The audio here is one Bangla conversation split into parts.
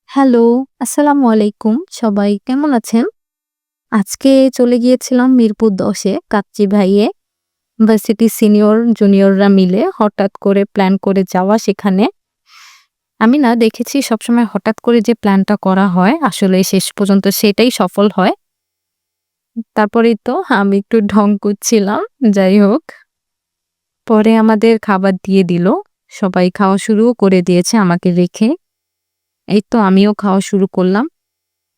হ্যালো, আসসালামু আলাইকুম। সবাই কেমন আছেন? আজকে চলে গিয়েছিলাম মিরপুর ১০ এ কাচ্চি ভাইয়ে। ভার্সিটির সিনিয়র জুনিয়ররা মিলে হঠাৎ করে প্ল্যান করে যাওয়া সেখানে। আমি না দেখেছি সবসময় হঠাৎ করে যে প্ল্যানটা করা হয় আসলে শেষ পর্যন্ত সেটাই সফল হয়। তারপরেই তো আমি একটু ঢং করছিলাম। যাই হোক, পরে আমাদের খাবার দিয়ে দিল। সবাই খাওয়া শুরুও করে দিয়েছে আমাকে রেখে। এই তো আমিও খাওয়া শুরু করলাম।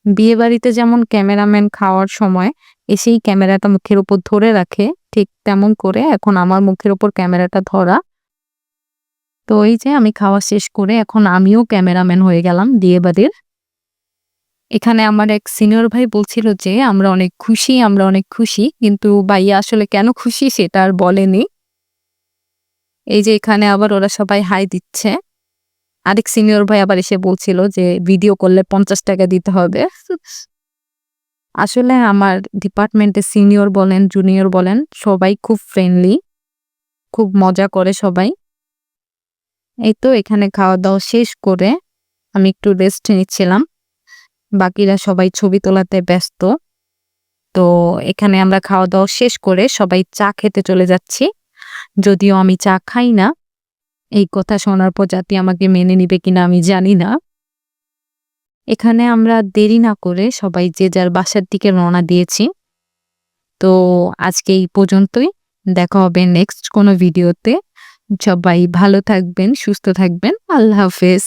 বিয়েবাড়িতে যেমন ক্যামেরাম্যান খাওয়ার সময় এসেই ক্যামেরাটা মুখের উপর ধরে রাখে, ঠিক তেমন করে এখন আমার মুখের উপর ক্যামেরাটা ধরা। তো এই যে আমি খাওয়া শেষ করে এখন আমিও ক্যামেরাম্যান হয়ে গেলাম বিয়েবাড়ির। এখানে আমার এক সিনিয়র ভাই বলছিল যে, "আমরা অনেক খুশি, আমরা অনেক খুশি।" কিন্তু ভাইয়া আসলে কেন খুশি সেটা আর বলেনি। এই যে এখানে আবার ওরা সবাই হাই দিচ্ছে। আরেক সিনিয়র ভাই আবার এসে বলছিল যে, "ভিডিও করলে ৳৫০ দিতে হবে।" আসলে আমার ডিপার্টমেন্টে সিনিয়র বলেন, জুনিয়র বলেন সবাই খুব ফ্রেন্ডলি, খুব মজা করে সবাই। এই তো এখানে খাওয়া-দাওয়া শেষ করে আমি একটু রেস্ট নিচ্ছিলাম। বাকিরা সবাই ছবি তোলাতে ব্যস্ত। তো এখানে আমরা খাওয়া-দাওয়া শেষ করে সবাই চা খেতে চলে যাচ্ছি। যদিও আমি চা খাই না। এই কথা শোনার পর জাতি আমাকে মেনে নিবে কিনা আমি জানি না। এখানে আমরা দেরি না করে সবাই যে যার বাসার দিকে রওনা দিয়েছি। তো আজকে এই পর্যন্তই। দেখা হবে নেক্সট কোনো ভিডিওতে। সবাই ভালো থাকবেন, সুস্থ থাকবেন। আল্লাহ হাফেজ।